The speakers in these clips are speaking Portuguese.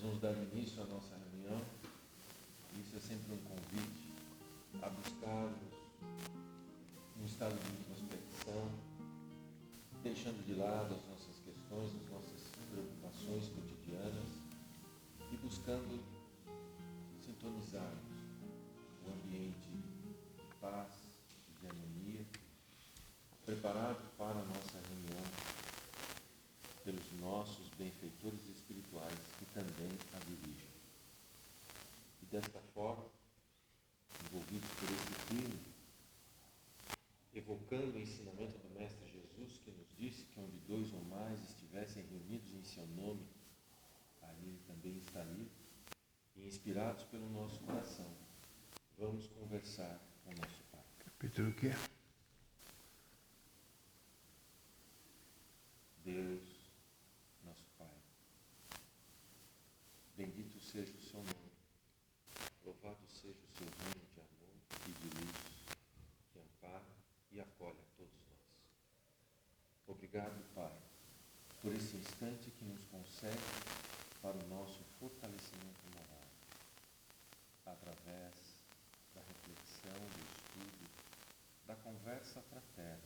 vamos dar início à nossa reunião. Isso é sempre um convite a buscarmos um estado de introspecção, deixando de lado as nossas questões, as nossas preocupações cotidianas e buscando sintonizarmos um ambiente de paz, de harmonia, preparado para a nossa reunião pelos nossos benfeitores espirituais que também a dirigem. E desta forma, envolvidos por esse clima, evocando o ensinamento do Mestre Jesus, que nos disse que onde dois ou mais estivessem reunidos em seu nome, ali ele também estaria, e inspirados pelo nosso coração, vamos conversar com o nosso Pai. Capítulo o quê? Deus, nosso Pai, bendito seja o seu nome, louvado seja o seu reino de amor e de luz, que ampara e acolhe a todos nós. Obrigado, Pai, por esse instante que nos concede para o nosso fortalecimento moral, através da reflexão, do estudo, da conversa fraterna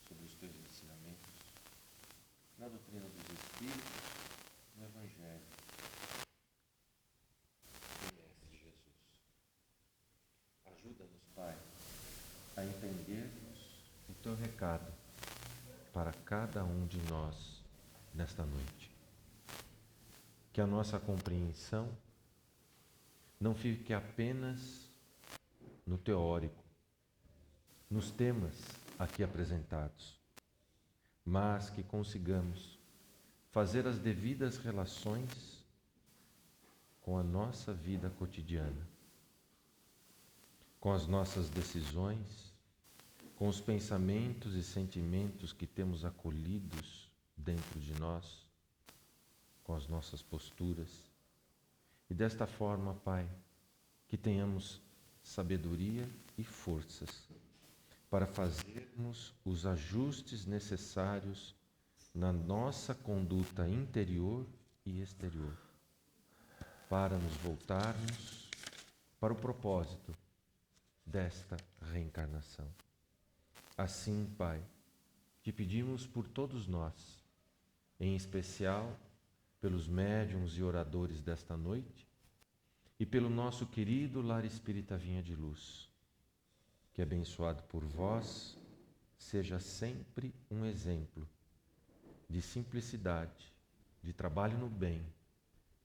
sobre os teus ensinamentos, na doutrina dos Espíritos, no Evangelho do Mestre Jesus. Ajuda-nos, Pai, a entendermos o teu recado para cada um de nós nesta noite. Que a nossa compreensão não fique apenas no teórico, nos temas aqui apresentados, mas que consigamos fazer as devidas relações com a nossa vida cotidiana, com as nossas decisões, com os pensamentos e sentimentos que temos acolhidos dentro de nós, com as nossas posturas. E desta forma, Pai, que tenhamos sabedoria e forças para fazermos os ajustes necessários na nossa conduta interior e exterior, para nos voltarmos para o propósito desta reencarnação. Assim, Pai, te pedimos por todos nós, em especial pelos médiuns e oradores desta noite e pelo nosso querido Lar Espírita Vinha de Luz, que abençoado por vós seja sempre um exemplo de simplicidade, de trabalho no bem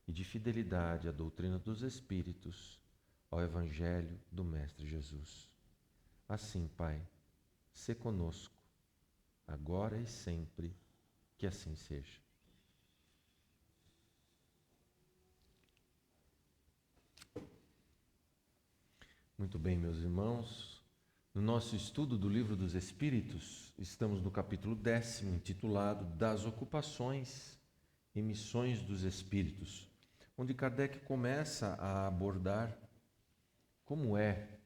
e de fidelidade à doutrina dos Espíritos, ao Evangelho do Mestre Jesus. Assim, Pai, sê conosco, agora e sempre, que assim seja. Muito bem, meus irmãos, no nosso estudo do Livro dos Espíritos, estamos no capítulo 10º, intitulado Das Ocupações e Missões dos Espíritos, onde Kardec começa a abordar como é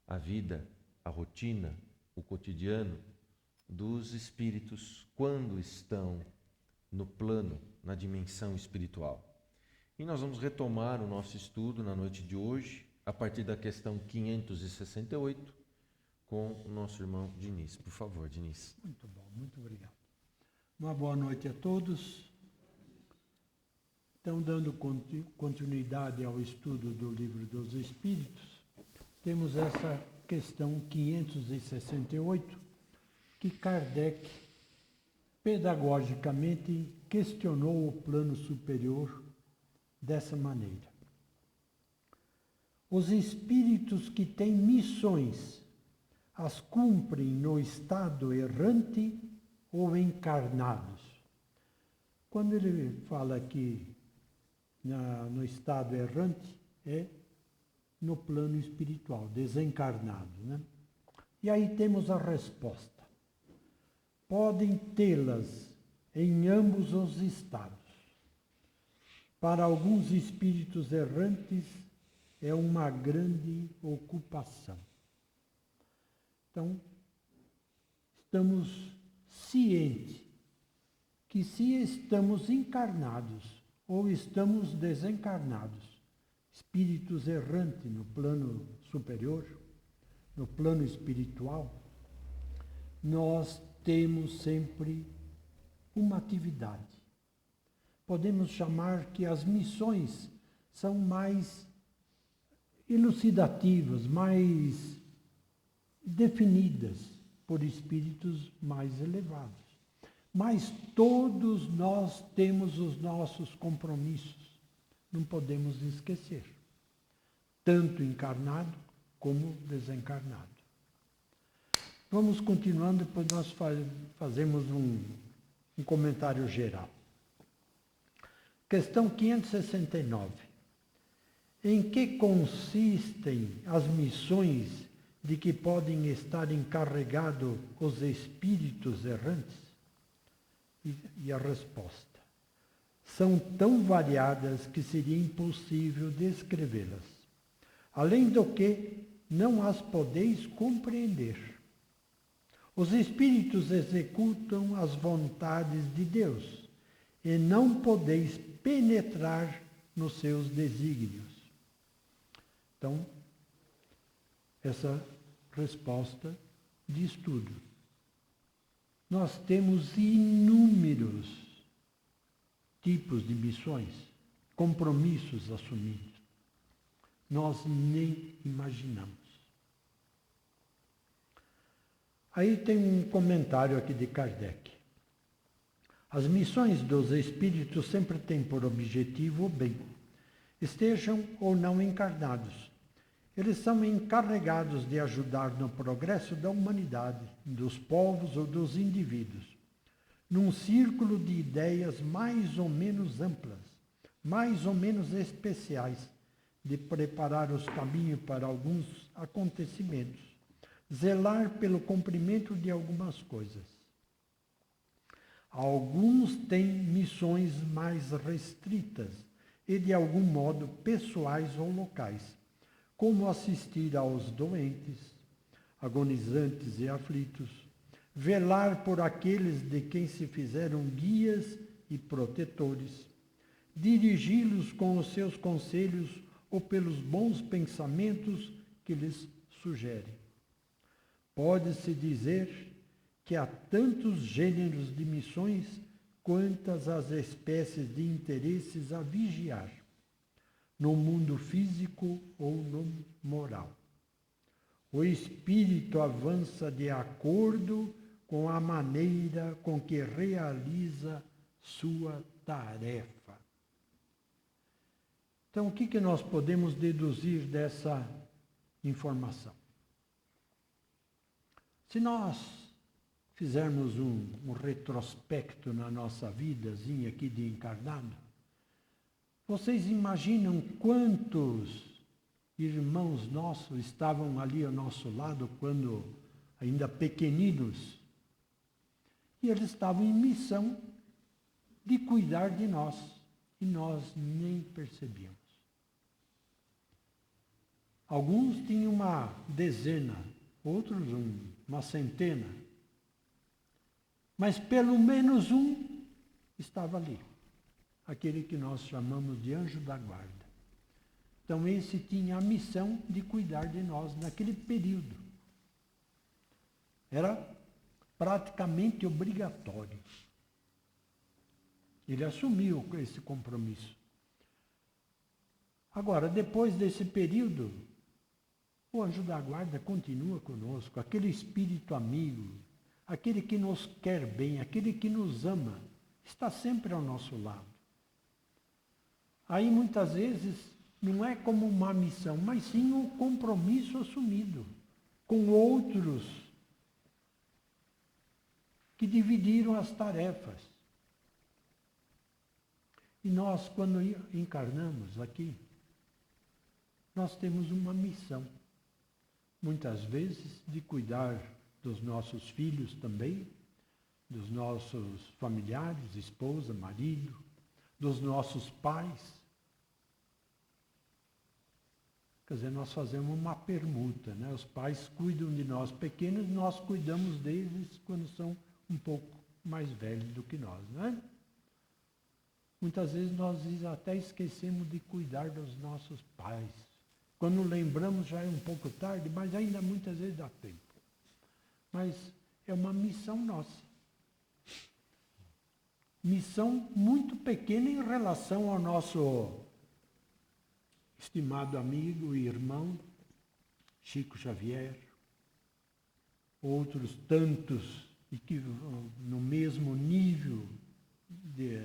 a vida, a rotina, o cotidiano dos espíritos quando estão no plano, na dimensão espiritual. E nós vamos retomar o nosso estudo na noite de hoje, a partir da questão 568, com o nosso irmão Diniz. Por favor, Diniz. Muito bom, muito obrigado. Uma boa noite a todos. Então, dando continuidade ao estudo do Livro dos Espíritos, temos essa questão 568, que Kardec, pedagogicamente, questionou o plano superior dessa maneira. Os espíritos que têm missões as cumprem no estado errante ou encarnados. Quando ele fala aqui no estado errante, é no plano espiritual, desencarnado, né? E aí temos a resposta. Podem tê-las em ambos os estados. Para alguns espíritos errantes, é uma grande ocupação. Então, estamos cientes que se estamos encarnados ou estamos desencarnados, espíritos errantes no plano superior, no plano espiritual, nós temos sempre uma atividade. Podemos chamar que as missões são mais elucidativas, mais definidas por espíritos mais elevados. Mas todos nós temos os nossos compromissos, não podemos esquecer, tanto encarnado como desencarnado. Vamos continuando, depois nós fazemos um comentário geral. Questão 569. Em que consistem as missões de que podem estar encarregados os espíritos errantes? E a resposta: são tão variadas que seria impossível descrevê-las. Além do que, não as podeis compreender. Os espíritos executam as vontades de Deus e não podeis penetrar nos seus desígnios. Então, essa resposta diz tudo. Nós temos inúmeros tipos de missões, compromissos assumidos. Nós nem imaginamos. Aí tem um comentário aqui de Kardec. As missões dos espíritos sempre têm por objetivo o bem, estejam ou não encarnados. Eles são encarregados de ajudar no progresso da humanidade, dos povos ou dos indivíduos, num círculo de ideias mais ou menos amplas, mais ou menos especiais, de preparar os caminhos para alguns acontecimentos, zelar pelo cumprimento de algumas coisas. Alguns têm missões mais restritas e, de algum modo, pessoais ou locais, como assistir aos doentes, agonizantes e aflitos, velar por aqueles de quem se fizeram guias e protetores, dirigi-los com os seus conselhos ou pelos bons pensamentos que lhes sugerem. Pode-se dizer que há tantos gêneros de missões quantas as espécies de interesses a vigiar, no mundo físico ou no moral. O espírito avança de acordo com a maneira com que realiza sua tarefa. Então, o que nós podemos deduzir dessa informação? Se nós fizermos um retrospecto na nossa vidazinha aqui de encarnado, vocês imaginam quantos irmãos nossos estavam ali ao nosso lado quando ainda pequeninos? E eles estavam em missão de cuidar de nós, e nós nem percebíamos. Alguns tinham uma dezena, outros uma centena, mas pelo menos um estava ali, aquele que nós chamamos de anjo da guarda. Então esse tinha a missão de cuidar de nós naquele período. Era praticamente obrigatório. Ele assumiu esse compromisso. Agora, depois desse período, o anjo da guarda continua conosco, aquele espírito amigo, aquele que nos quer bem, aquele que nos ama, está sempre ao nosso lado. Aí muitas vezes não é como uma missão, mas sim um compromisso assumido com outros que dividiram as tarefas. E nós, quando encarnamos aqui, nós temos uma missão. Muitas vezes de cuidar dos nossos filhos também, dos nossos familiares, esposa, marido, dos nossos pais. Quer dizer, nós fazemos uma permuta, né? Os pais cuidam de nós pequenos, nós cuidamos deles quando são um pouco mais velhos do que nós, né? Muitas vezes nós até esquecemos de cuidar dos nossos pais. Quando lembramos já é um pouco tarde, mas ainda muitas vezes dá tempo. Mas é uma missão nossa. Missão muito pequena em relação ao nosso estimado amigo e irmão, Chico Xavier, outros tantos e que no mesmo nível de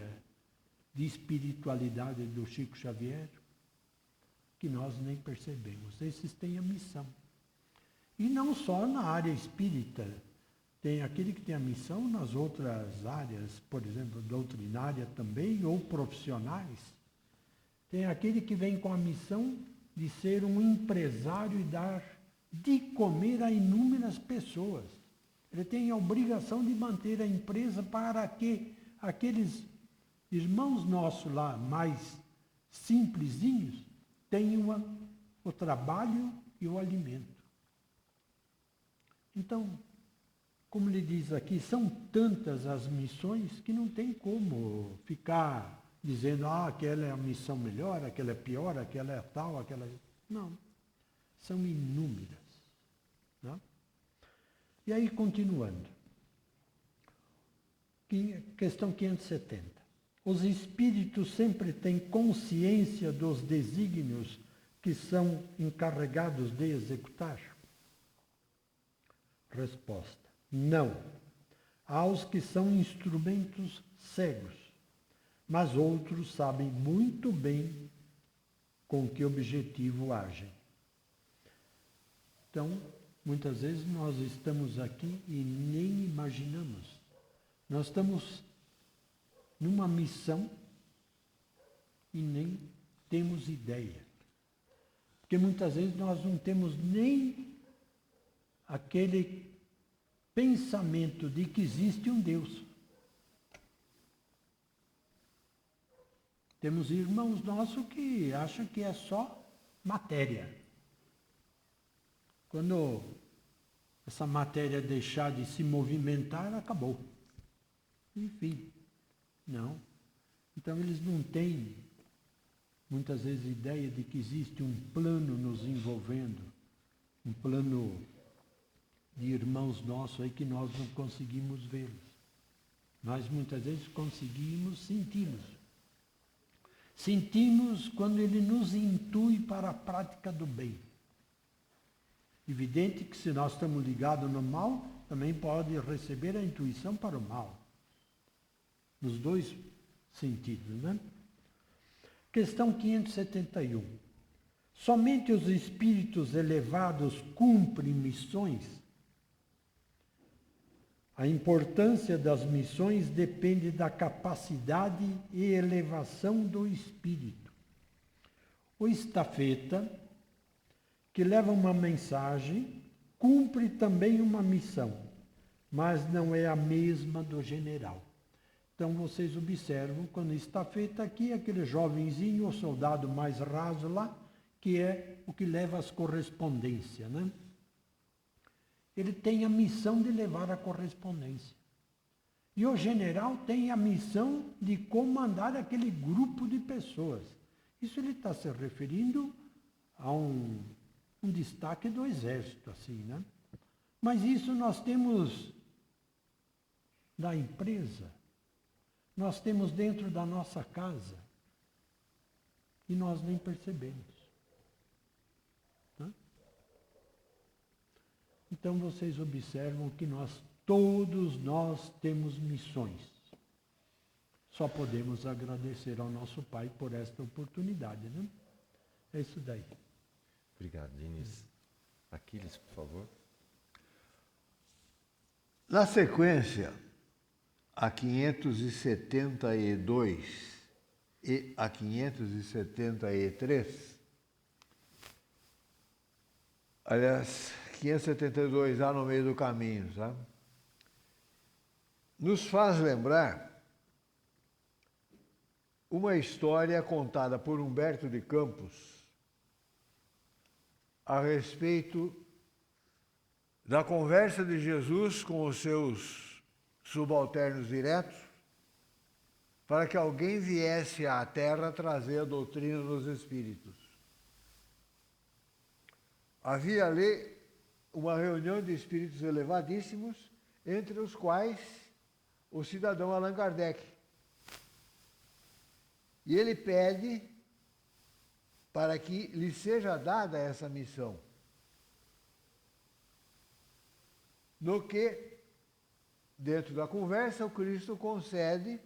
espiritualidade do Chico Xavier, que nós nem percebemos. Esses têm a missão. E não só na área espírita, tem aquele que tem a missão nas outras áreas, por exemplo, doutrinária também, ou profissionais. Tem aquele que vem com a missão de ser um empresário e dar de comer a inúmeras pessoas. Ele tem a obrigação de manter a empresa para que aqueles irmãos nossos lá, mais simplesinhos, tenham o trabalho e o alimento. Então, como ele diz aqui, são tantas as missões que não tem como ficar dizendo, aquela é a missão melhor, aquela é pior, aquela é tal, aquela é... Não, são inúmeras. Não? E aí, continuando. Questão 570. Os espíritos sempre têm consciência dos desígnios que são encarregados de executar? Resposta: não. Há os que são instrumentos cegos, mas outros sabem muito bem com que objetivo agem. Então, muitas vezes nós estamos aqui e nem imaginamos. Nós estamos numa missão e nem temos ideia. Porque muitas vezes nós não temos nem aquele pensamento de que existe um Deus. Temos irmãos nossos que acham que é só matéria. Quando essa matéria deixar de se movimentar, acabou. Enfim, não. Então eles não têm, muitas vezes, ideia de que existe um plano nos envolvendo, um plano de irmãos nossos aí que nós não conseguimos vê-los. Mas muitas vezes conseguimos senti-los. Sentimos quando ele nos intui para a prática do bem. Evidente que se nós estamos ligados no mal, também pode receber a intuição para o mal. Nos dois sentidos, né? Questão 571. Somente os espíritos elevados cumprem missões? A importância das missões depende da capacidade e elevação do espírito. O estafeta, que leva uma mensagem, cumpre também uma missão, mas não é a mesma do general. Então vocês observam, quando está feita aqui, aquele jovenzinho, o soldado mais raso lá, que é o que leva as correspondências, né? Ele tem a missão de levar a correspondência. E o general tem a missão de comandar aquele grupo de pessoas. Isso ele está se referindo a um destaque do exército, assim, né? Mas isso nós temos da empresa. Nós temos dentro da nossa casa e nós nem percebemos. Tá? Então vocês observam que todos nós temos missões. Só podemos agradecer ao nosso Pai por esta oportunidade, né? É isso daí. Obrigado, Diniz. Aquiles, por favor. Na sequência, a 572 e a 573, aliás, 572 lá no meio do caminho, sabe? Nos faz lembrar uma história contada por Humberto de Campos a respeito da conversa de Jesus com os seus subalternos diretos, para que alguém viesse à Terra trazer a doutrina dos Espíritos. Havia ali uma reunião de espíritos elevadíssimos, entre os quais o cidadão Allan Kardec. E ele pede para que lhe seja dada essa missão. No que, dentro da conversa, o Cristo concede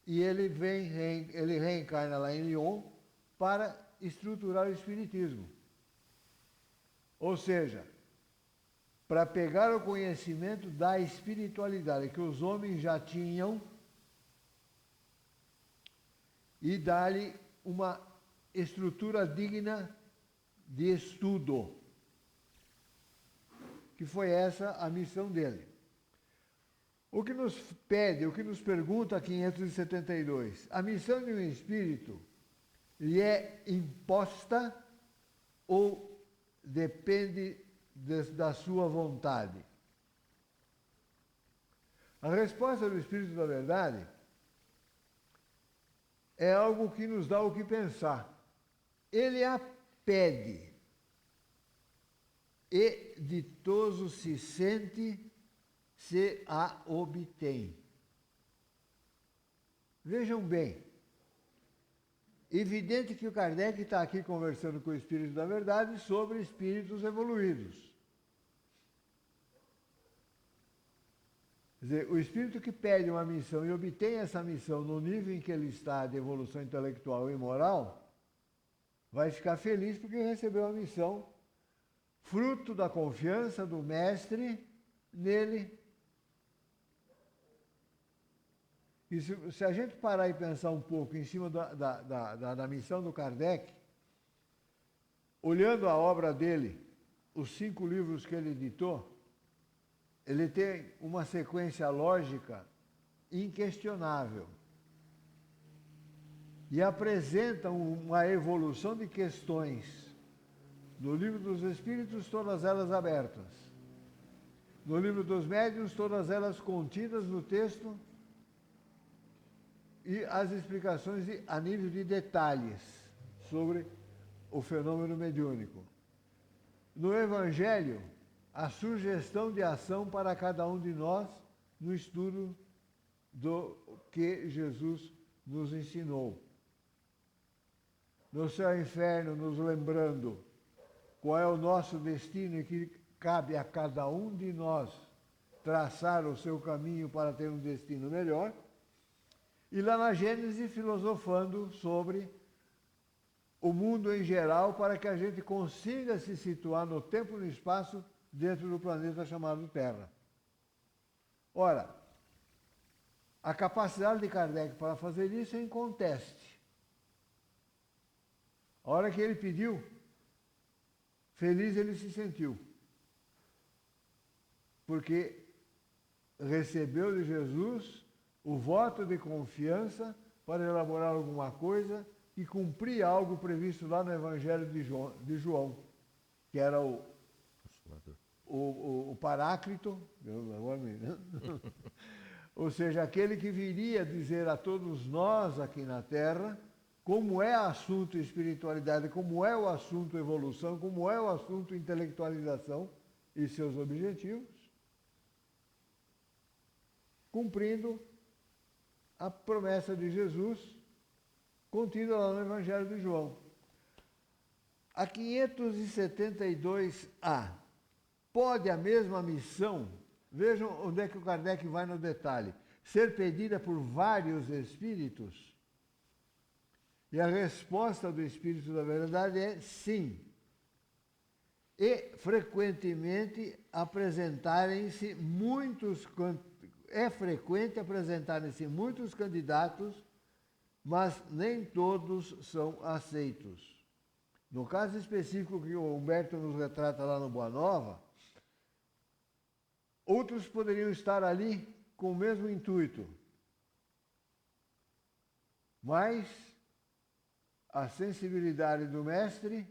e ele reencarna lá em Lyon para estruturar o Espiritismo. Ou seja, para pegar o conhecimento da espiritualidade que os homens já tinham e dar-lhe uma estrutura digna de estudo, que foi essa a missão dele. O que nos pede, o que nos pergunta 572, a missão de um espírito lhe é imposta ou depende da sua vontade? A resposta do Espírito da Verdade é algo que nos dá o que pensar. Ele a pede e ditoso se sente se a obtém. Vejam bem, evidente que o Kardec está aqui conversando com o Espírito da Verdade sobre espíritos evoluídos. Quer dizer, o espírito que pede uma missão e obtém essa missão no nível em que ele está de evolução intelectual e moral, vai ficar feliz porque recebeu a missão, fruto da confiança do mestre nele. E se a gente parar e pensar um pouco em cima da missão do Kardec, olhando a obra dele, os 5 livros que ele editou, ele tem uma sequência lógica inquestionável e apresenta uma evolução de questões no Livro dos Espíritos, todas elas abertas, no Livro dos Médiuns, todas elas contidas no texto, e as explicações a nível de detalhes sobre o fenômeno mediúnico. No Evangelho, a sugestão de ação para cada um de nós no estudo do que Jesus nos ensinou. No Céu e Inferno, nos lembrando qual é o nosso destino e que cabe a cada um de nós traçar o seu caminho para ter um destino melhor. E lá na Gênesis, filosofando sobre o mundo em geral, para que a gente consiga se situar no tempo e no espaço dentro do planeta chamado Terra. Ora, a capacidade de Kardec para fazer isso é inconteste. A hora que ele pediu, feliz ele se sentiu. Porque recebeu de Jesus o voto de confiança para elaborar alguma coisa e cumprir algo previsto lá no Evangelho de João, que era o Paráclito, ou seja, aquele que viria dizer a todos nós aqui na Terra como é assunto espiritualidade, como é o assunto evolução, como é o assunto intelectualização e seus objetivos, cumprindo a promessa de Jesus contida lá no Evangelho de João. A 572A, pode a mesma missão, vejam onde é que o Kardec vai no detalhe, ser pedida por vários espíritos? E a resposta do Espírito da Verdade é sim. E frequentemente apresentarem-se muitos candidatos, mas nem todos são aceitos. No caso específico que o Humberto nos retrata lá no Boa Nova, outros poderiam estar ali com o mesmo intuito, mas a sensibilidade do mestre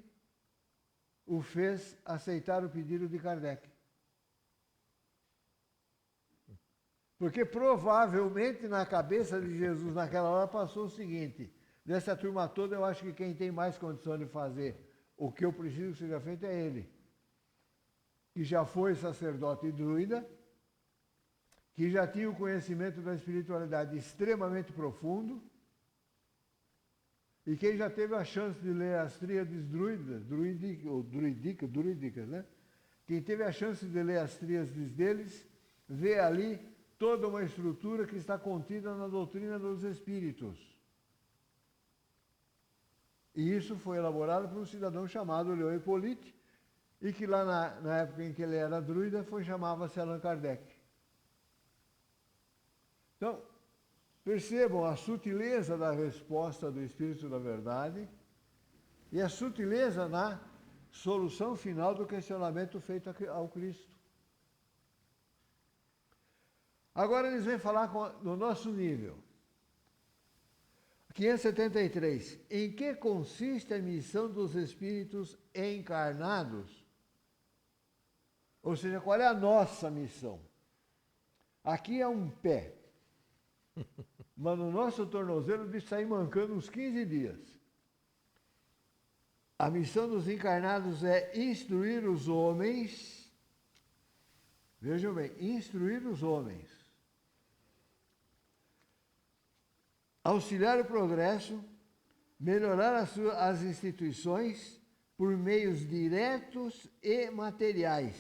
o fez aceitar o pedido de Kardec. Porque provavelmente na cabeça de Jesus naquela hora passou o seguinte: dessa turma toda eu acho que quem tem mais condição de fazer o que eu preciso que seja feito é ele, que já foi sacerdote e druida, que já tinha o conhecimento da espiritualidade extremamente profundo, e quem já teve a chance de ler as tríades druídicas, né? Quem teve a chance de ler as tríades deles, vê ali toda uma estrutura que está contida na doutrina dos espíritos. E isso foi elaborado por um cidadão chamado Leon Hippolyte, e que lá na época em que ele era druida, chamava-se Allan Kardec. Então, percebam a sutileza da resposta do Espírito da Verdade e a sutileza na solução final do questionamento feito ao Cristo. Agora eles vêm falar no nosso nível. 573. Em que consiste a missão dos espíritos encarnados? Ou seja, qual é a nossa missão? Aqui é um pé. Mas no nosso tornozelo de sair mancando uns 15 dias. A missão dos encarnados é instruir os homens. Vejam bem, instruir os homens. Auxiliar o progresso, melhorar as instituições por meios diretos e materiais.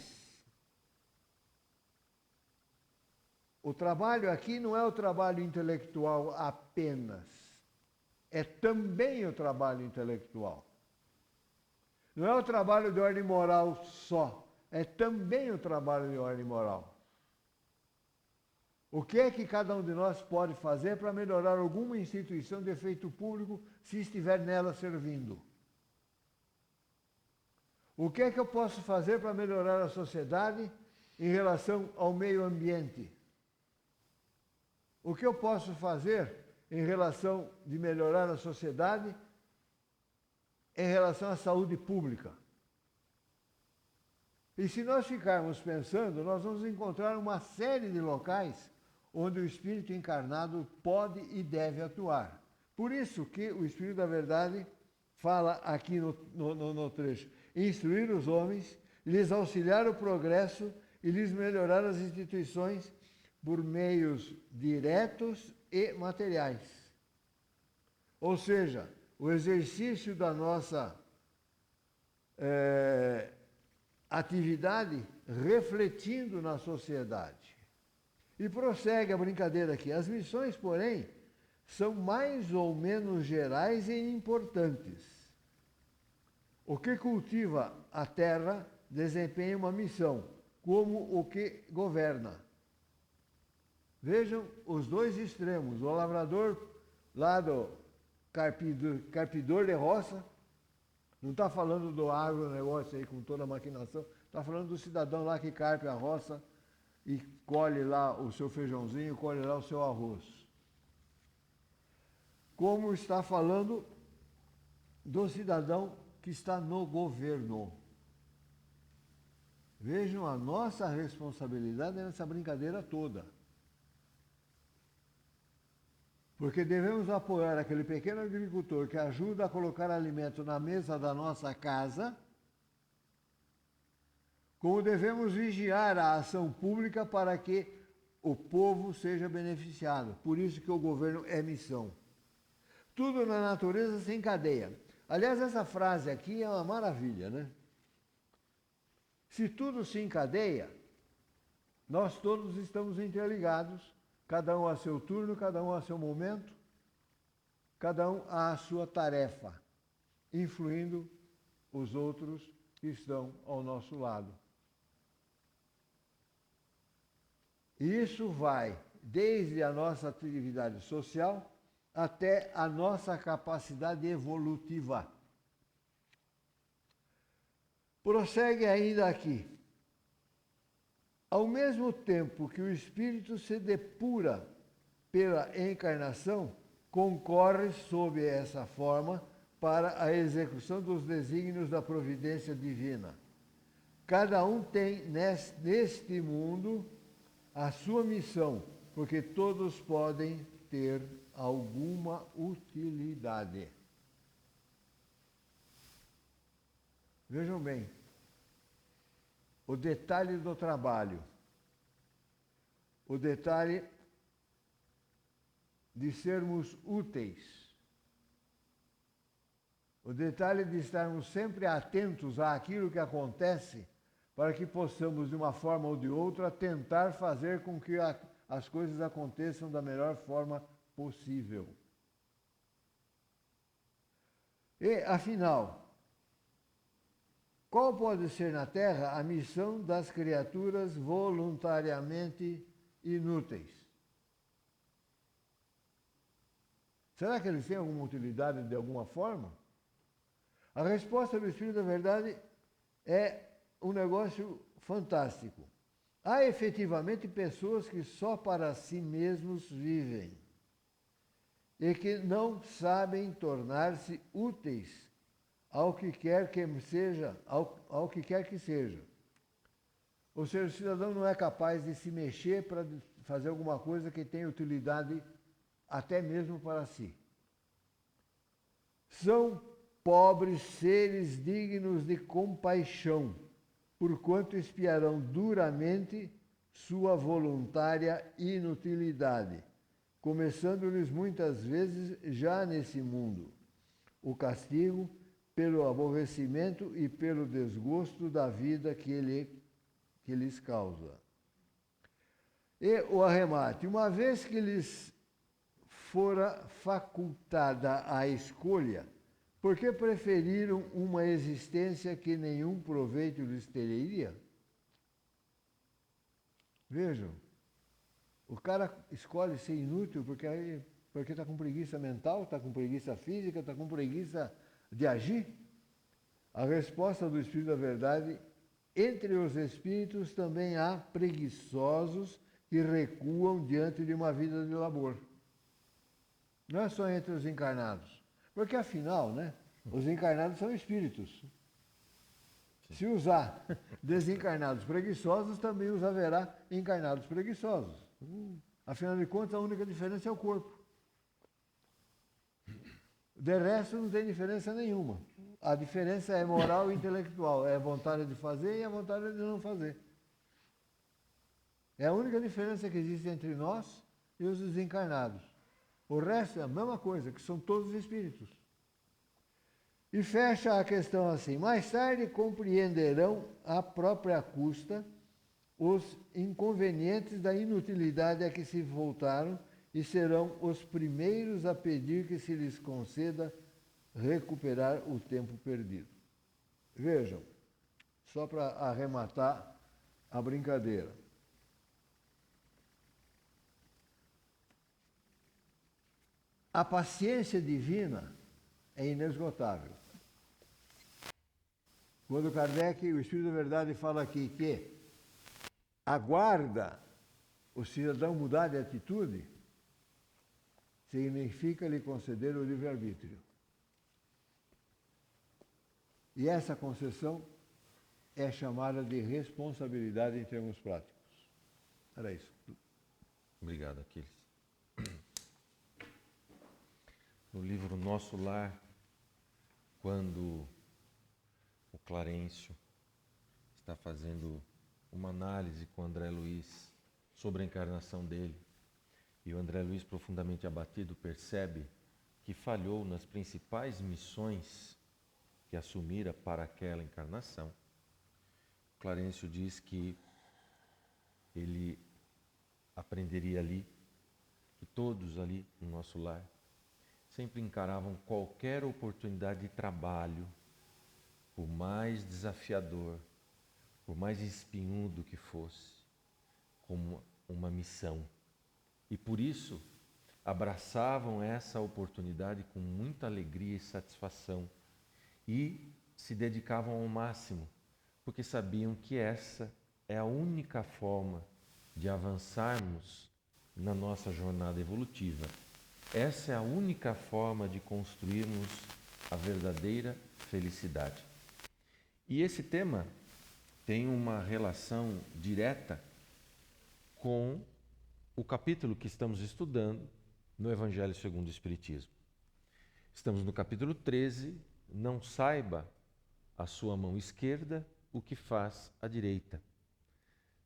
O trabalho aqui não é o trabalho intelectual apenas, é também o trabalho intelectual. Não é o trabalho de ordem moral só, é também o trabalho de ordem moral. O que é que cada um de nós pode fazer para melhorar alguma instituição de efeito público se estiver nela servindo? O que é que eu posso fazer para melhorar a sociedade em relação ao meio ambiente? O que eu posso fazer em relação de melhorar a sociedade em relação à saúde pública? E se nós ficarmos pensando, nós vamos encontrar uma série de locais onde o Espírito encarnado pode e deve atuar. Por isso que o Espírito da Verdade fala aqui no trecho: instruir os homens, lhes auxiliar o progresso e lhes melhorar as instituições por meios diretos e materiais. Ou seja, o exercício da nossa atividade refletindo na sociedade. E prossegue a brincadeira aqui. As missões, porém, são mais ou menos gerais e importantes. O que cultiva a terra desempenha uma missão, como o que governa. Vejam os dois extremos. O lavrador lá do carpidor de roça, não está falando do agronegócio aí com toda a maquinação, está falando do cidadão lá que carpe a roça e colhe lá o seu feijãozinho, colhe lá o seu arroz. Como está falando do cidadão que está no governo. Vejam a nossa responsabilidade nessa brincadeira toda. Porque devemos apoiar aquele pequeno agricultor que ajuda a colocar alimento na mesa da nossa casa, como devemos vigiar a ação pública para que o povo seja beneficiado. Por isso que o governo é missão. Tudo na natureza se encadeia. Aliás, essa frase aqui é uma maravilha, né? Se tudo se encadeia, nós todos estamos interligados, cada um a seu turno, cada um a seu momento, cada um a sua tarefa, influindo os outros que estão ao nosso lado. E isso vai desde a nossa atividade social até a nossa capacidade evolutiva. Prossegue ainda aqui. Ao mesmo tempo que o espírito se depura pela encarnação, concorre sob essa forma para a execução dos desígnios da providência divina. Cada um tem neste mundo a sua missão, porque todos podem ter alguma utilidade. Vejam bem, o detalhe do trabalho, o detalhe de sermos úteis, o detalhe de estarmos sempre atentos àquilo que acontece, para que possamos, de uma forma ou de outra, tentar fazer com que as coisas aconteçam da melhor forma possível. E, afinal, qual pode ser na Terra a missão das criaturas voluntariamente inúteis? Será que eles têm alguma utilidade de alguma forma? A resposta do Espírito da Verdade é um negócio fantástico. Há efetivamente pessoas que só para si mesmos vivem e que não sabem tornar-se úteis ao que quer que seja, ao que quer que seja. Ou seja, o cidadão não é capaz de se mexer para fazer alguma coisa que tenha utilidade até mesmo para si. São pobres seres dignos de compaixão, porquanto espiarão duramente sua voluntária inutilidade, começando-lhes muitas vezes já nesse mundo o castigo pelo aborrecimento e pelo desgosto da vida que lhes causa. E o arremate, uma vez que lhes fora facultada a escolha, por que preferiram uma existência que nenhum proveito lhes teria? Vejam, o cara escolhe ser inútil porque está com preguiça mental, está com preguiça física, está com preguiça de agir. A resposta do Espírito da Verdade, entre os espíritos também há preguiçosos que recuam diante de uma vida de labor. Não é só entre os encarnados. Porque, afinal, né, os encarnados são espíritos. Se usar desencarnados preguiçosos, também os haverá encarnados preguiçosos. Afinal de contas, a única diferença é o corpo. De resto, não tem diferença nenhuma. A diferença é moral e intelectual. É a vontade de fazer e a vontade de não fazer. É a única diferença que existe entre nós e os desencarnados. O resto é a mesma coisa, que são todos espíritos. E fecha a questão assim: mais tarde compreenderão à própria custa os inconvenientes da inutilidade a que se voltaram e serão os primeiros a pedir que se lhes conceda recuperar o tempo perdido. Vejam, só para arrematar a brincadeira. A paciência divina é inesgotável. Quando Kardec, o Espírito da Verdade, fala aqui que aguarda o cidadão mudar de atitude, significa lhe conceder o livre-arbítrio. E essa concessão é chamada de responsabilidade em termos práticos. Era isso. Obrigado, Aquiles. No livro Nosso Lar, quando o Clarencio está fazendo uma análise com o André Luiz sobre a encarnação dele, e o André Luiz, profundamente abatido, percebe que falhou nas principais missões que assumira para aquela encarnação. Clarencio diz que ele aprenderia ali, que todos ali no nosso lar sempre encaravam qualquer oportunidade de trabalho, por mais desafiador, por mais espinhudo que fosse, como uma missão. E por isso abraçavam essa oportunidade com muita alegria e satisfação e se dedicavam ao máximo, porque sabiam que essa é a única forma de avançarmos na nossa jornada evolutiva. Essa é a única forma de construirmos a verdadeira felicidade. E esse tema tem uma relação direta com o capítulo que estamos estudando no Evangelho segundo o Espiritismo. Estamos no capítulo 13, não saiba a sua mão esquerda o que faz a direita.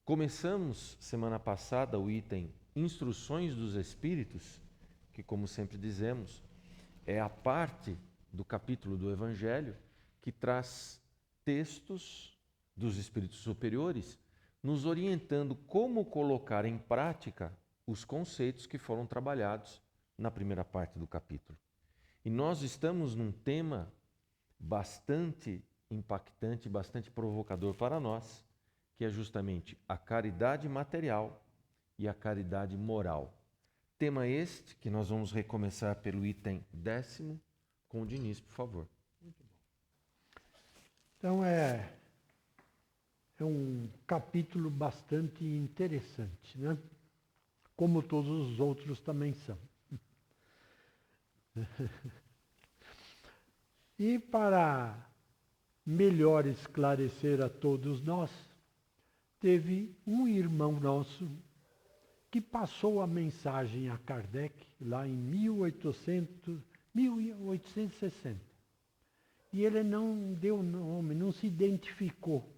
Começamos semana passada o item Instruções dos Espíritos, que, como sempre dizemos, é a parte do capítulo do Evangelho que traz textos dos Espíritos superiores, nos orientando como colocar em prática os conceitos que foram trabalhados na primeira parte do capítulo. E nós estamos num tema bastante impactante, bastante provocador para nós, que é justamente a caridade material e a caridade moral. Tema este que nós vamos recomeçar pelo item 10º, com o Diniz, por favor. Muito bom. Então é um capítulo bastante interessante, né? Como todos os outros também são. E para melhor esclarecer a todos nós, teve um irmão nosso que passou a mensagem a Kardec lá em 1860. E ele não deu nome, não se identificou,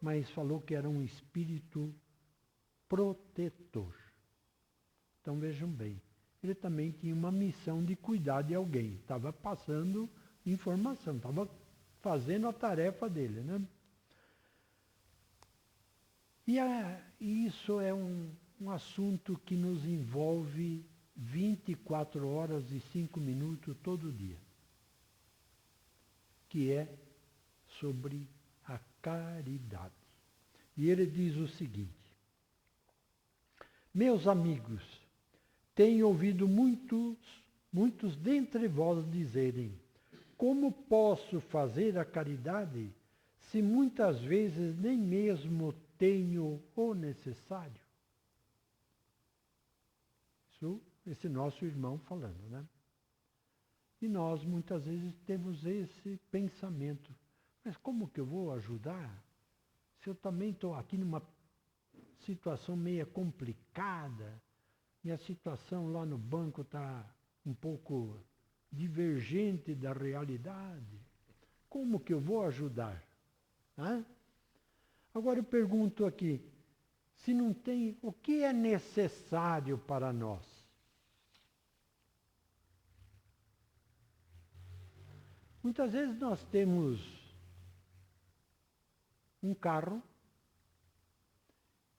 mas falou que era um espírito protetor. Então vejam bem, ele também tinha uma missão de cuidar de alguém, estava passando informação, estava fazendo a tarefa dele, né? E isso é um assunto que nos envolve 24 horas e 5 minutos todo dia, que é sobre a caridade. E ele diz o seguinte: meus amigos, tenho ouvido muitos dentre vós dizerem: como posso fazer a caridade se muitas vezes nem mesmo tenho o necessário? Isso, esse nosso irmão falando, né? E nós muitas vezes temos esse pensamento: mas como que eu vou ajudar se eu também estou aqui numa situação meio complicada? Minha situação lá no banco está um pouco divergente da realidade. Como que eu vou ajudar? Hã? Agora eu pergunto aqui, se não tem, o que é necessário para nós? Muitas vezes nós temos um carro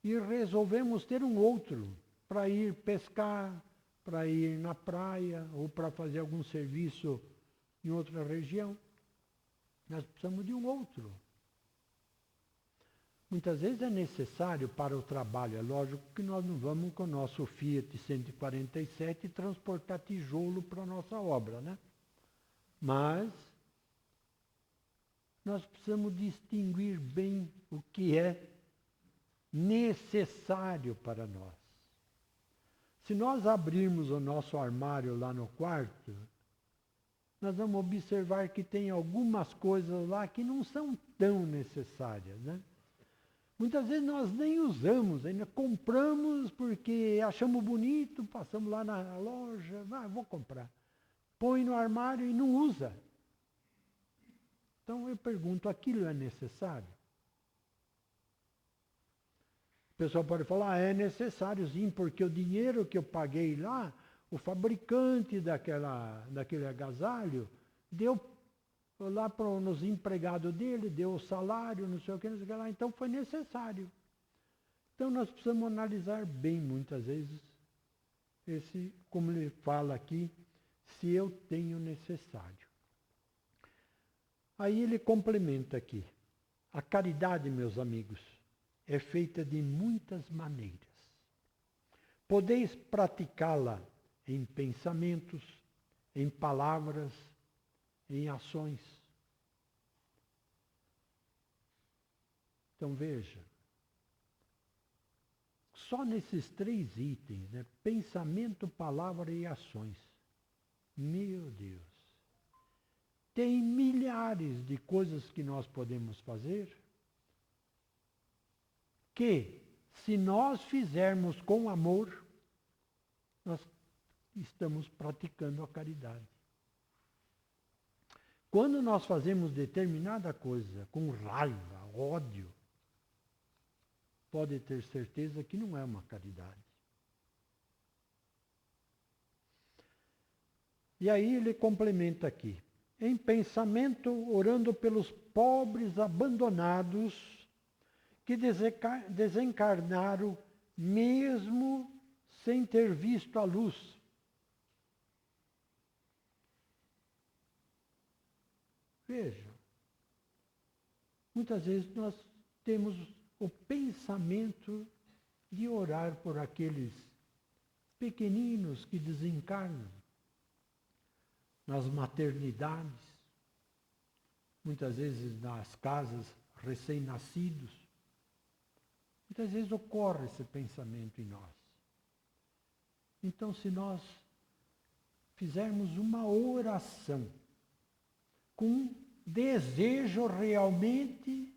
e resolvemos ter um outro para ir pescar, para ir na praia ou para fazer algum serviço em outra região. Nós precisamos de um outro. Muitas vezes é necessário para o trabalho. É lógico que nós não vamos com o nosso Fiat 147 transportar tijolo para a nossa obra, né? Mas nós precisamos distinguir bem o que é necessário para nós. Se nós abrirmos o nosso armário lá no quarto, nós vamos observar que tem algumas coisas lá que não são tão necessárias, né? Muitas vezes nós nem usamos, ainda compramos porque achamos bonito, passamos lá na loja, vou comprar. Põe no armário e não usa. Então eu pergunto, aquilo é necessário? O pessoal pode falar, é necessário sim, porque o dinheiro que eu paguei lá, o fabricante daquele agasalho deu lá nos empregados dele, deu o salário, não sei o que lá, então foi necessário. Então nós precisamos analisar bem, muitas vezes, como ele fala aqui, se eu tenho necessário. Aí ele complementa aqui, a caridade, meus amigos, é feita de muitas maneiras. Podeis praticá-la em pensamentos, em palavras, em ações. Então veja, só nesses 3 itens, né? Pensamento, palavra e ações. Meu Deus! Tem milhares de coisas que nós podemos fazer que, se nós fizermos com amor, nós estamos praticando a caridade. Quando nós fazemos determinada coisa com raiva, ódio, pode ter certeza que não é uma caridade. E aí ele complementa aqui. Em pensamento, orando pelos pobres abandonados que desencarnaram mesmo sem ter visto a luz. Veja, muitas vezes nós temos o pensamento de orar por aqueles pequeninos que desencarnam nas maternidades, muitas vezes nas casas recém-nascidos. Muitas vezes ocorre esse pensamento em nós. Então, se nós fizermos uma oração com desejo realmente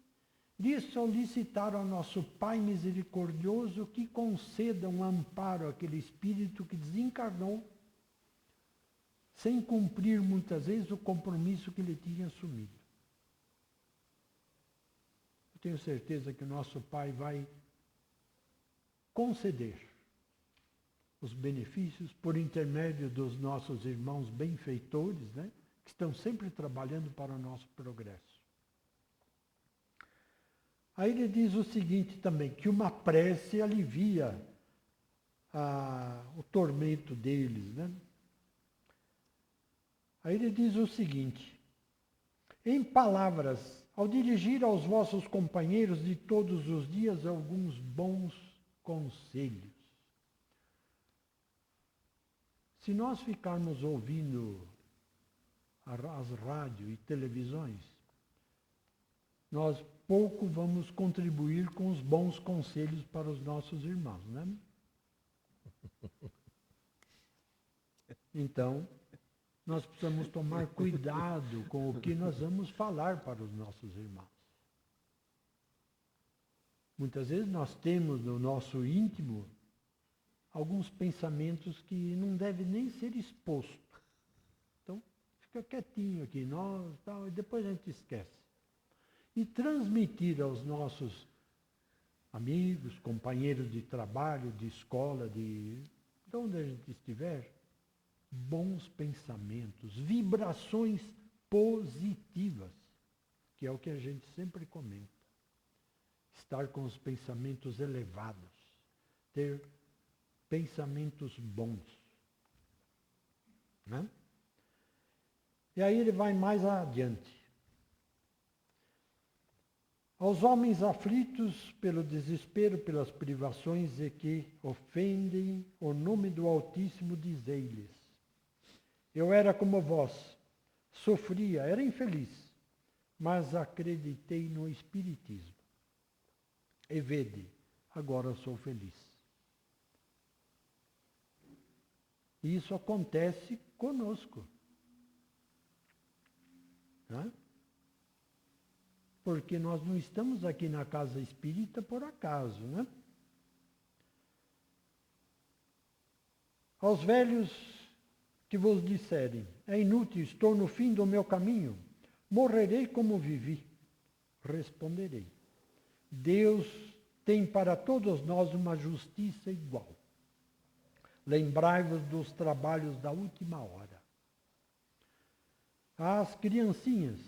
de solicitar ao nosso Pai misericordioso que conceda um amparo àquele espírito que desencarnou, sem cumprir muitas vezes o compromisso que ele tinha assumido. Eu tenho certeza que o nosso Pai vai conceder os benefícios por intermédio dos nossos irmãos benfeitores, né, que estão sempre trabalhando para o nosso progresso. Aí ele diz o seguinte também, que uma prece alivia o tormento deles, né? Aí ele diz o seguinte, em palavras, ao dirigir aos vossos companheiros de todos os dias alguns bons conselhos. Se nós ficarmos ouvindo as rádios e televisões, nós pouco vamos contribuir com os bons conselhos para os nossos irmãos, né? Então, nós precisamos tomar cuidado com o que nós vamos falar para os nossos irmãos. Muitas vezes nós temos no nosso íntimo alguns pensamentos que não devem nem ser expostos. Então, fica quietinho aqui, nós, tal, e depois a gente esquece. E transmitir aos nossos amigos, companheiros de trabalho, de escola, de onde a gente estiver, bons pensamentos, vibrações positivas, que é o que a gente sempre comenta. Estar com os pensamentos elevados, ter pensamentos bons. Né? E aí ele vai mais adiante. Aos homens aflitos pelo desespero, pelas privações e que ofendem o nome do Altíssimo, dizei-lhes: eu era como vós, sofria, era infeliz, mas acreditei no Espiritismo. E vede, agora sou feliz. E isso acontece conosco. Né? Porque nós não estamos aqui na casa espírita por acaso, né? Aos velhos que vos disserem, é inútil, estou no fim do meu caminho, morrerei como vivi. Responderei, Deus tem para todos nós uma justiça igual. Lembrai-vos dos trabalhos da última hora. As criancinhas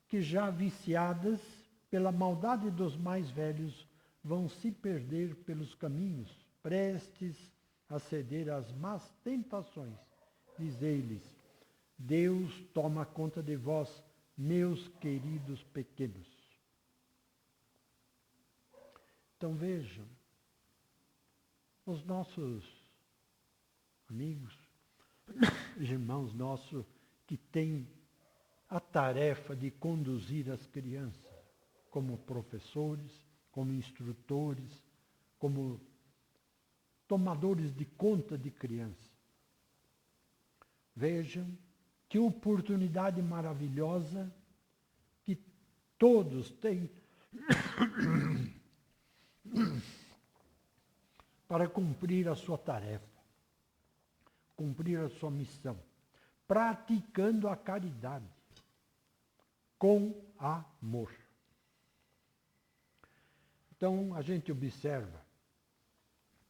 que já viciadas pela maldade dos mais velhos vão se perder pelos caminhos, prestes a ceder às más tentações. Dizei-lhes, Deus toma conta de vós, meus queridos pequenos. Então vejam, os nossos amigos, irmãos nossos que têm a tarefa de conduzir as crianças, como professores, como instrutores, como tomadores de conta de crianças. Vejam que oportunidade maravilhosa que todos têm para cumprir a sua tarefa, cumprir a sua missão, praticando a caridade com amor. Então, a gente observa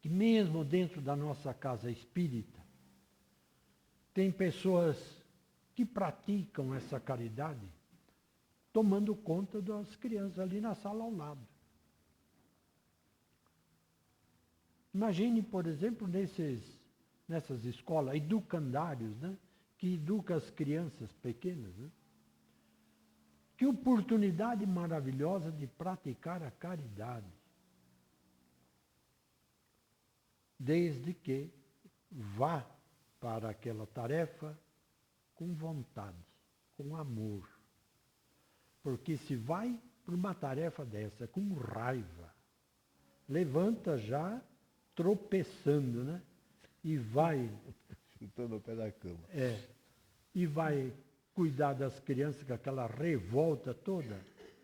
que mesmo dentro da nossa casa espírita, tem pessoas que praticam essa caridade tomando conta das crianças ali na sala ao lado. Imagine, por exemplo, nessas escolas, educandários, né, que educam as crianças pequenas. Né? Que oportunidade maravilhosa de praticar a caridade. Desde que vá para aquela tarefa com vontade, com amor. Porque se vai para uma tarefa dessa com raiva, levanta já tropeçando, né? E vai... Chutando o pé da cama. E vai cuidar das crianças com aquela revolta toda.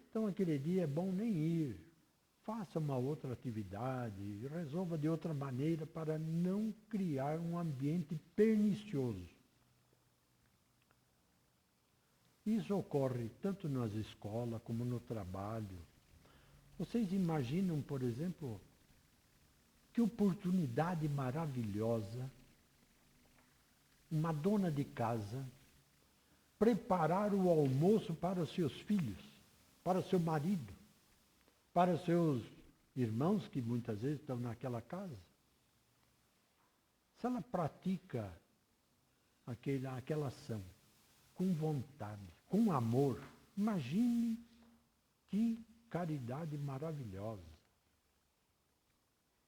Então aquele dia é bom nem ir. Faça uma outra atividade, resolva de outra maneira para não criar um ambiente pernicioso. Isso ocorre tanto nas escolas como no trabalho. Vocês imaginam, por exemplo, que oportunidade maravilhosa uma dona de casa preparar o almoço para os seus filhos, para o seu marido, para os seus irmãos que muitas vezes estão naquela casa. Se ela pratica aquela ação com vontade, com amor, imagine que caridade maravilhosa.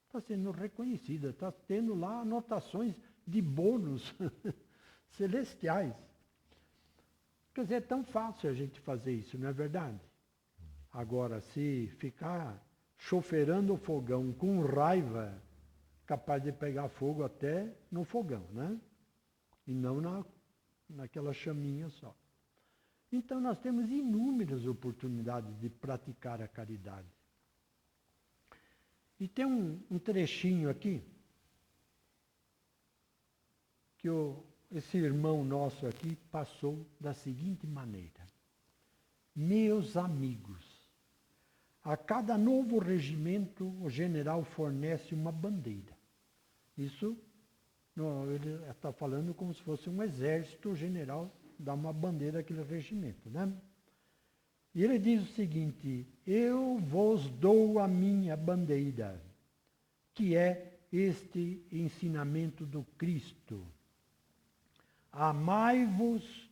Está sendo reconhecida, está tendo lá anotações de bônus celestiais. Quer dizer, é tão fácil a gente fazer isso, não é verdade? Agora, se ficar choferando o fogão com raiva, capaz de pegar fogo até no fogão, né? E não naquela chaminha só. Então, nós temos inúmeras oportunidades de praticar a caridade. E tem um trechinho aqui, que esse irmão nosso aqui passou da seguinte maneira. Meus amigos, a cada novo regimento o general fornece uma bandeira. Isso, ele está falando como se fosse um exército, o general dá uma bandeira àquele regimento, né? E ele diz o seguinte, eu vos dou a minha bandeira, que é este ensinamento do Cristo. Amai-vos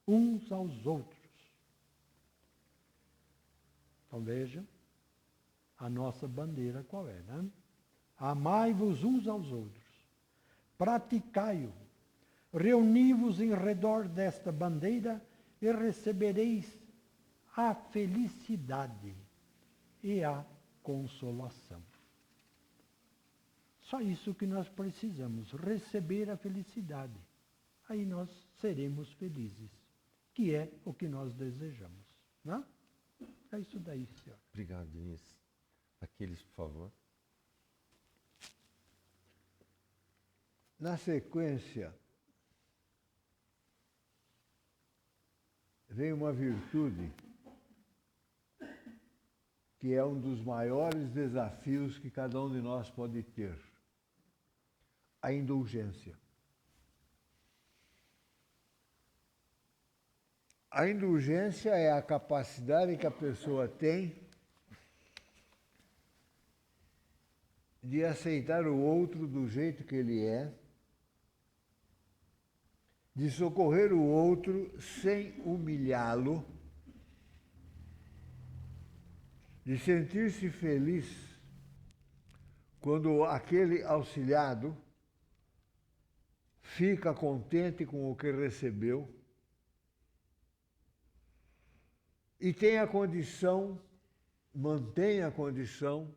uns aos outros. Então vejam, a nossa bandeira qual é, né? Amai-vos uns aos outros. Praticai-o. Reuni-vos em redor desta bandeira e recebereis a felicidade e a consolação. Só isso que nós precisamos, receber a felicidade. Aí nós seremos felizes, que é o que nós desejamos. Não? É isso daí, senhor. Obrigado, Diniz. Aqueles, por favor. Na sequência, vem uma virtude que é um dos maiores desafios que cada um de nós pode ter. A indulgência. A indulgência é a capacidade que a pessoa tem de aceitar o outro do jeito que ele é, de socorrer o outro sem humilhá-lo, de sentir-se feliz quando aquele auxiliado fica contente com o que recebeu e tem a condição, mantém a condição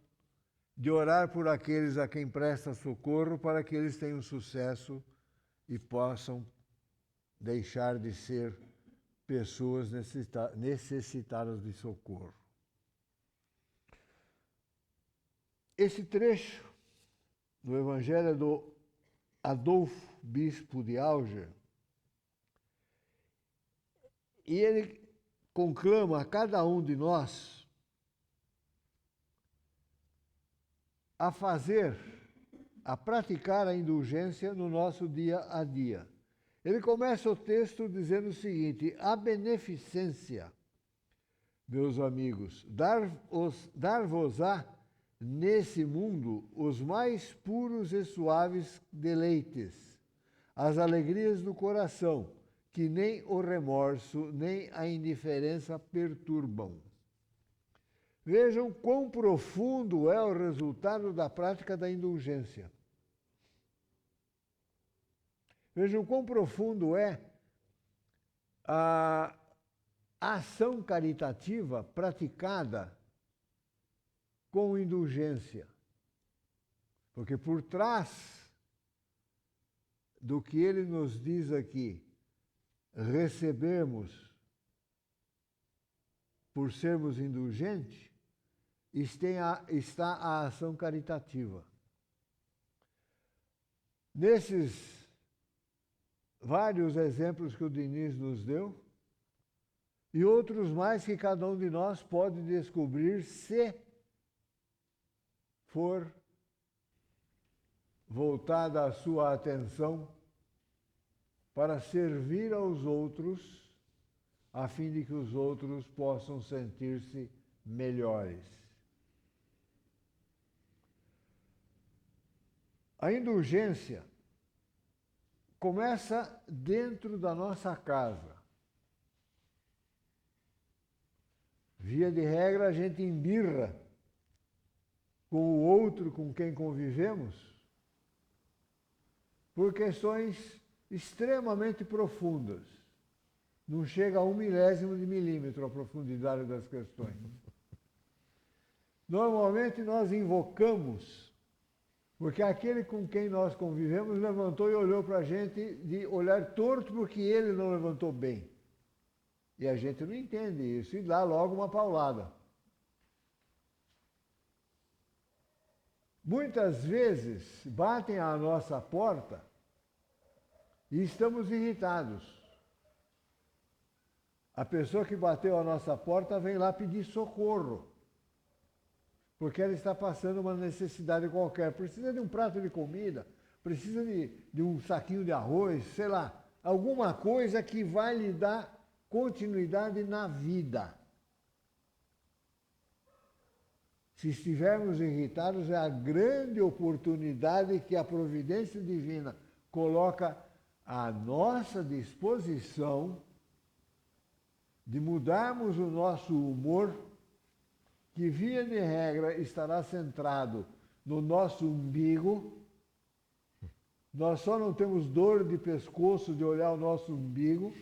de orar por aqueles a quem presta socorro para que eles tenham sucesso e possam deixar de ser pessoas necessitadas de socorro. Esse trecho no Evangelho do Adolfo, bispo de Alger, e ele conclama a cada um de nós a fazer, a praticar a indulgência no nosso dia a dia. Ele começa o texto dizendo o seguinte: a beneficência, meus amigos, dar-vos-á nesse mundo os mais puros e suaves deleites, as alegrias do coração, que nem o remorso nem a indiferença perturbam. Vejam quão profundo é o resultado da prática da indulgência. Vejam quão profundo é a ação caritativa praticada com indulgência. Porque por trás do que ele nos diz aqui, recebemos por sermos indulgentes, está a ação caritativa. Nesses vários exemplos que o Diniz nos deu, e outros mais que cada um de nós pode descobrir se for voltada a sua atenção para servir aos outros, a fim de que os outros possam sentir-se melhores. A indulgência começa dentro da nossa casa. Via de regra, a gente embirra com o outro com quem convivemos por questões extremamente profundas. Não chega a 1/1000 de milímetro a profundidade das questões. Normalmente nós invocamos, porque aquele com quem nós convivemos levantou e olhou para a gente de olhar torto porque ele não levantou bem. E a gente não entende isso e dá logo uma paulada. Muitas vezes batem à nossa porta e estamos irritados. A pessoa que bateu à nossa porta vem lá pedir socorro, porque ela está passando uma necessidade qualquer. Precisa de um prato de comida, precisa de um saquinho de arroz, sei lá, alguma coisa que vai lhe dar continuidade na vida. Se estivermos irritados, é a grande oportunidade que a providência divina coloca à nossa disposição de mudarmos o nosso humor, que via de regra estará centrado no nosso umbigo. Nós só não temos dor de pescoço de olhar o nosso umbigo,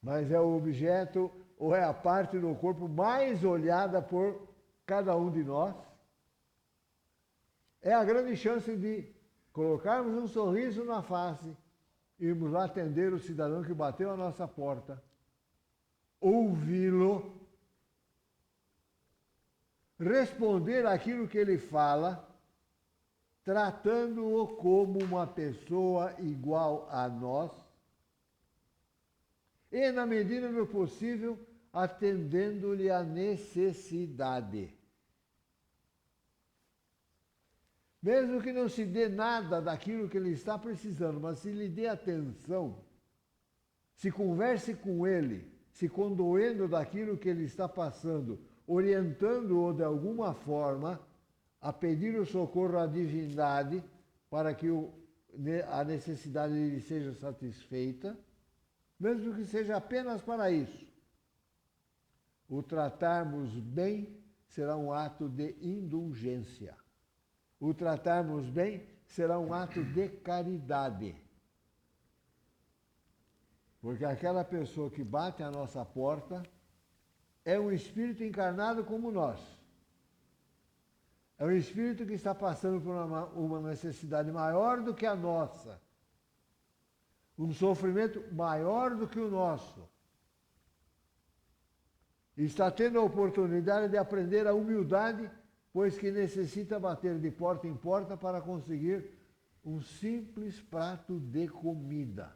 mas é o objeto ou é a parte do corpo mais olhada por cada um de nós. É a grande chance de colocarmos um sorriso na face, irmos lá atender o cidadão que bateu a nossa porta, ouvi-lo, responder aquilo que ele fala, tratando-o como uma pessoa igual a nós e, na medida do possível, atendendo-lhe a necessidade. Mesmo que não se dê nada daquilo que ele está precisando, mas se lhe dê atenção, se converse com ele, se condoendo daquilo que ele está passando, orientando-o de alguma forma a pedir o socorro à divindade para que a necessidade lhe seja satisfeita, mesmo que seja apenas para isso. O tratarmos bem será um ato de indulgência. O tratarmos bem será um ato de caridade. Porque aquela pessoa que bate à nossa porta é um espírito encarnado como nós. É um espírito que está passando por uma necessidade maior do que a nossa. Um sofrimento maior do que o nosso. E está tendo a oportunidade de aprender a humildade pois que necessita bater de porta em porta para conseguir um simples prato de comida.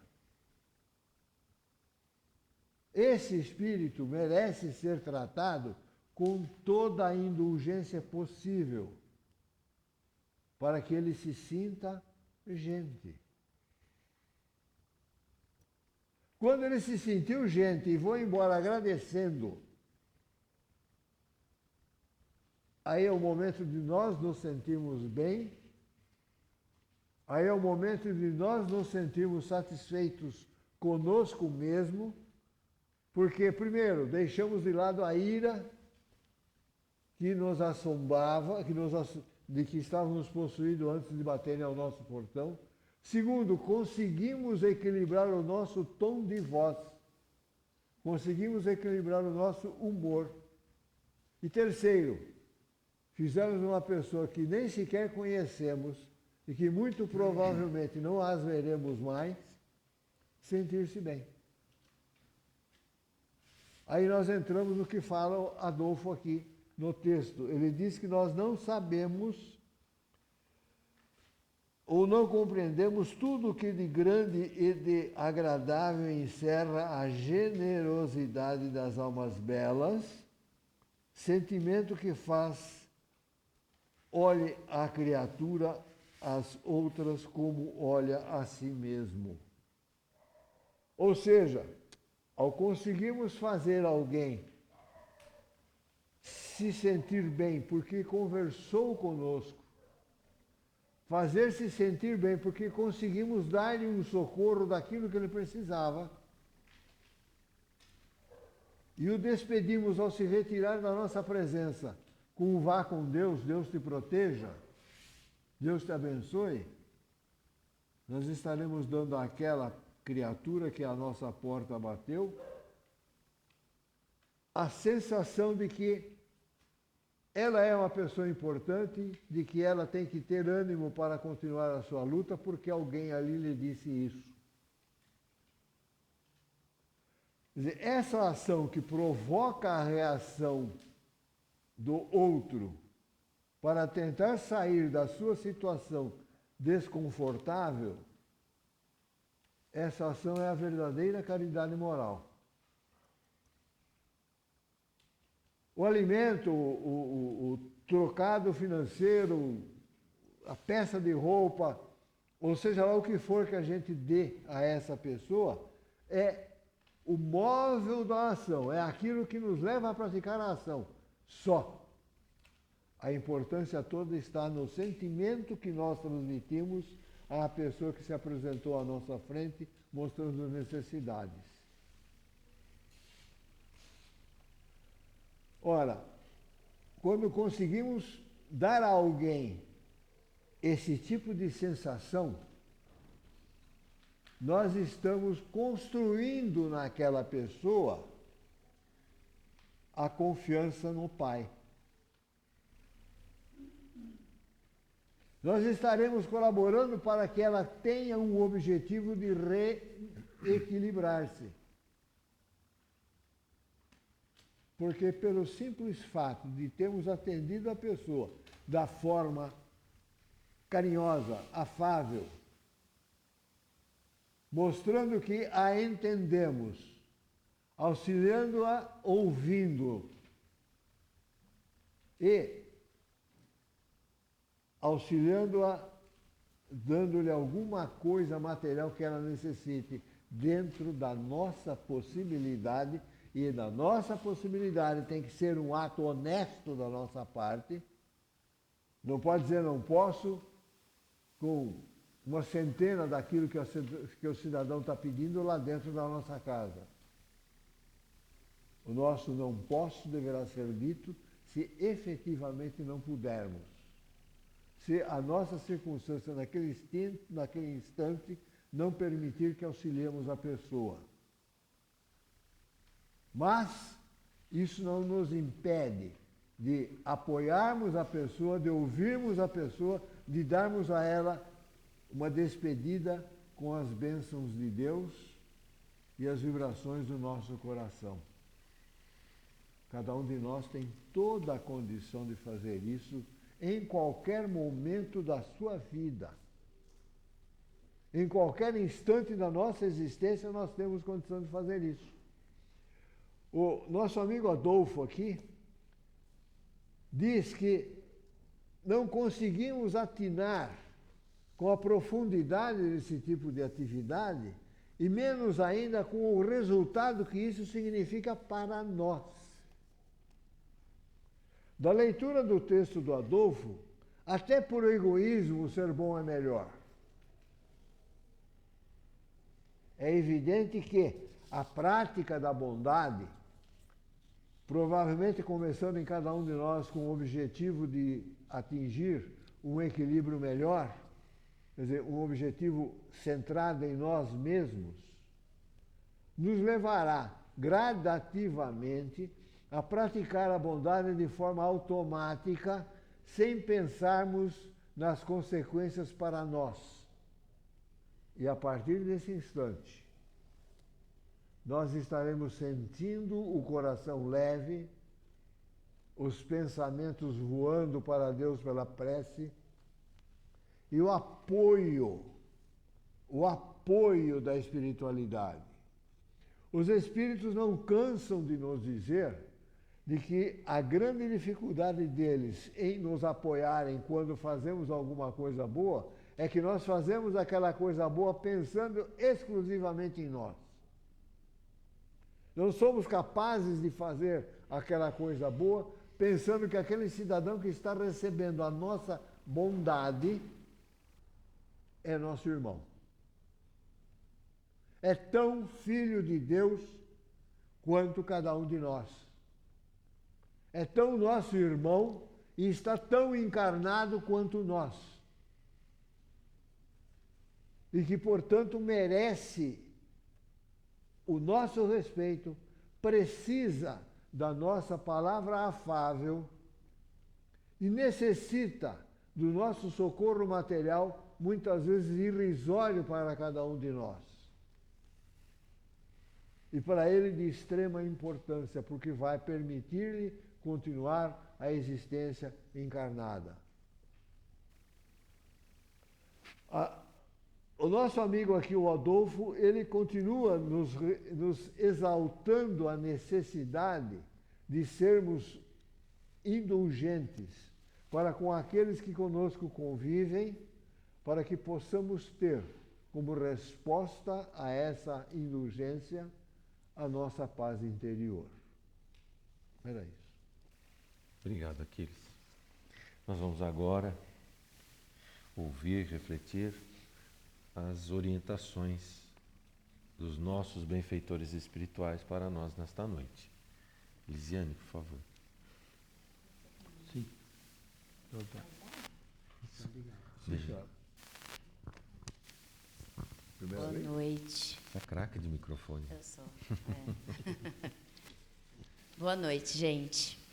Esse espírito merece ser tratado com toda a indulgência possível, para que ele se sinta gente. Quando ele se sentiu gente e foi embora agradecendo, aí é o momento de nós nos sentirmos bem, aí é o momento de nós nos sentirmos satisfeitos conosco mesmo, porque, primeiro, deixamos de lado a ira que nos assombrava, de que estávamos possuídos antes de baterem ao nosso portão. Segundo, conseguimos equilibrar o nosso tom de voz, conseguimos equilibrar o nosso humor. E terceiro, fizemos uma pessoa que nem sequer conhecemos e que muito provavelmente não as veremos mais, sentir-se bem. Aí nós entramos no que fala Adolfo aqui no texto. Ele diz que nós não sabemos ou não compreendemos tudo o que de grande e de agradável encerra a generosidade das almas belas, sentimento que faz olhe a criatura as outras como olha a si mesmo. Ou seja, ao conseguirmos fazer alguém se sentir bem porque conversou conosco, fazer-se sentir bem porque conseguimos dar-lhe um socorro daquilo que ele precisava, e o despedimos ao se retirar da nossa presença com um vá com Deus, Deus te proteja, Deus te abençoe, nós estaremos dando àquela criatura que a nossa porta bateu a sensação de que ela é uma pessoa importante, de que ela tem que ter ânimo para continuar a sua luta, porque alguém ali lhe disse isso. Quer dizer, essa ação que provoca a reação do outro para tentar sair da sua situação desconfortável, essa ação é a verdadeira caridade moral. O alimento, o trocado financeiro, a peça de roupa, ou seja lá o que for que a gente dê a essa pessoa, é o móvel da ação, é aquilo que nos leva a praticar a ação. Só. A importância toda está no sentimento que nós transmitimos à pessoa que se apresentou à nossa frente, mostrando necessidades. Ora, quando conseguimos dar a alguém esse tipo de sensação, nós estamos construindo naquela pessoa a confiança no Pai. Nós estaremos colaborando para que ela tenha um objetivo de reequilibrar-se. Porque pelo simples fato de termos atendido a pessoa da forma carinhosa, afável, mostrando que a entendemos, auxiliando-a, ouvindo e auxiliando-a, dando-lhe alguma coisa material que ela necessite dentro da nossa possibilidade, e da nossa possibilidade tem que ser um ato honesto da nossa parte. Não pode dizer não posso com uma centena daquilo que o cidadão está pedindo lá dentro da nossa casa. O nosso não posso deverá ser dito se efetivamente não pudermos. Se a nossa circunstância naquele instante não permitir que auxiliemos a pessoa. Mas isso não nos impede de apoiarmos a pessoa, de ouvirmos a pessoa, de darmos a ela uma despedida com as bênçãos de Deus e as vibrações do nosso coração. Cada um de nós tem toda a condição de fazer isso em qualquer momento da sua vida. Em qualquer instante da nossa existência, nós temos condição de fazer isso. O nosso amigo Adolfo aqui diz que não conseguimos atinar com a profundidade desse tipo de atividade e menos ainda com o resultado que isso significa para nós. Da leitura do texto do Adolfo, até por egoísmo ser bom é melhor. É evidente que a prática da bondade, provavelmente começando em cada um de nós com o objetivo de atingir um equilíbrio melhor, quer dizer, um objetivo centrado em nós mesmos, nos levará gradativamente a praticar a bondade de forma automática, sem pensarmos nas consequências para nós. E a partir desse instante, nós estaremos sentindo o coração leve, os pensamentos voando para Deus pela prece e o apoio da espiritualidade. Os espíritos não cansam de nos dizer de que a grande dificuldade deles em nos apoiarem quando fazemos alguma coisa boa é que nós fazemos aquela coisa boa pensando exclusivamente em nós. Não somos capazes de fazer aquela coisa boa pensando que aquele cidadão que está recebendo a nossa bondade é nosso irmão. É tão filho de Deus quanto cada um de nós. É tão nosso irmão e está tão encarnado quanto nós. E que, portanto, merece o nosso respeito, precisa da nossa palavra afável e necessita do nosso socorro material, muitas vezes irrisório para cada um de nós. E para ele de extrema importância, porque vai permitir-lhe continuar a existência encarnada. O nosso amigo aqui, o Adolfo, ele continua nos exaltando a necessidade de sermos indulgentes para com aqueles que conosco convivem, para que possamos ter como resposta a essa indulgência a nossa paz interior. Era isso. Obrigado, Aquiles. Nós vamos agora ouvir, refletir as orientações dos nossos benfeitores espirituais para nós nesta noite. Lisiane, por favor. Sim. Boa noite. Você é craque de microfone. Eu sou. É. Boa noite, gente.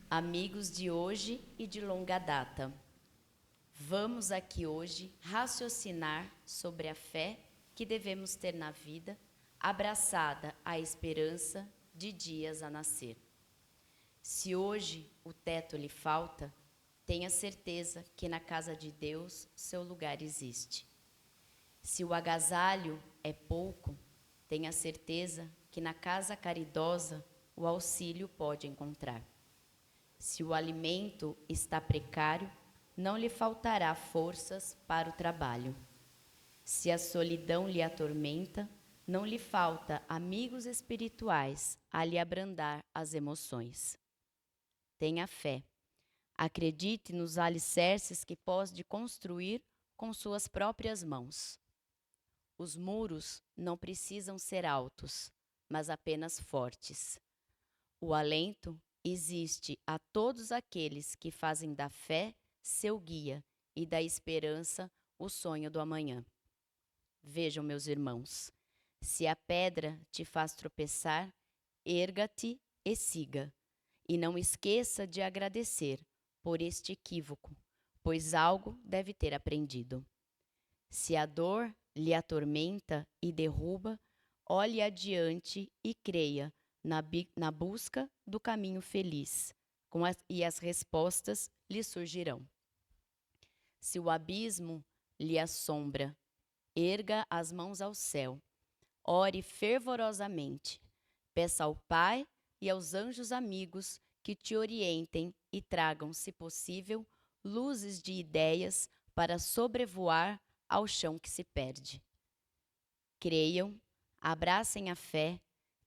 Amigos de hoje e de longa data. Vamos aqui hoje raciocinar sobre a fé que devemos ter na vida, abraçada à esperança de dias a nascer. Se hoje o teto lhe falta, tenha certeza que na casa de Deus seu lugar existe. Se o agasalho é pouco, tenha certeza que na casa caridosa o auxílio pode encontrar. Se o alimento está precário, não lhe faltará forças para o trabalho. Se a solidão lhe atormenta, não lhe falta amigos espirituais a lhe abrandar as emoções. Tenha fé. Acredite nos alicerces que pode construir com suas próprias mãos. Os muros não precisam ser altos, mas apenas fortes. O alento existe a todos aqueles que fazem da fé seu guia e da esperança o sonho do amanhã. Vejam, meus irmãos, se a pedra te faz tropeçar, erga-te e siga. E não esqueça de agradecer por este equívoco, pois algo deve ter aprendido. Se a dor lhe atormenta e derruba, olhe adiante e creia na busca do caminho feliz, e as respostas lhe surgirão. Se o abismo lhe assombra, erga as mãos ao céu, ore fervorosamente, peça ao Pai e aos anjos amigos que te orientem e tragam, se possível, luzes de ideias para sobrevoar ao chão que se perde. Creiam, abracem a fé,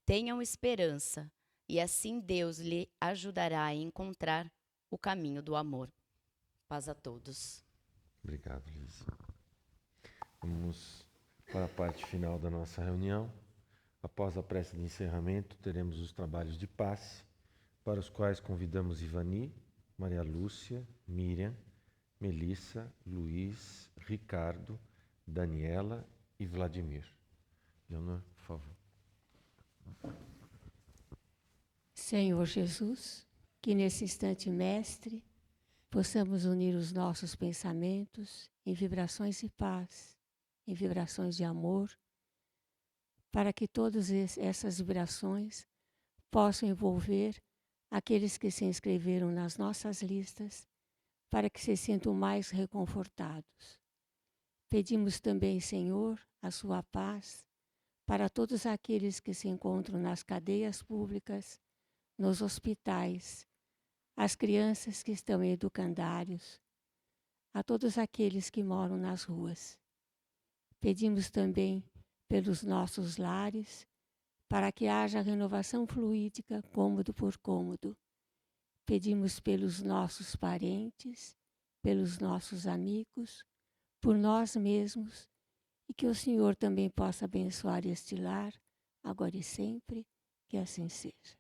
tenham esperança, e assim Deus lhe ajudará a encontrar o caminho do amor. Paz a todos. Obrigado, Lisa. Vamos para a parte final da nossa reunião. Após a prece de encerramento, teremos os trabalhos de passe, para os quais convidamos Ivani, Maria Lúcia, Miriam, Melissa, Luiz, Ricardo, Daniela e Vladimir. Leonor, por favor. Senhor Jesus, que nesse instante, Mestre, possamos unir os nossos pensamentos em vibrações de paz, em vibrações de amor, para que todas essas vibrações possam envolver aqueles que se inscreveram nas nossas listas, para que se sintam mais reconfortados. Pedimos também, Senhor, a sua paz para todos aqueles que se encontram nas cadeias públicas, nos hospitais, as crianças que estão em educandários, a todos aqueles que moram nas ruas. Pedimos também pelos nossos lares, para que haja renovação fluídica, cômodo por cômodo. Pedimos pelos nossos parentes, pelos nossos amigos, por nós mesmos, e que o Senhor também possa abençoar este lar, agora e sempre, que assim seja.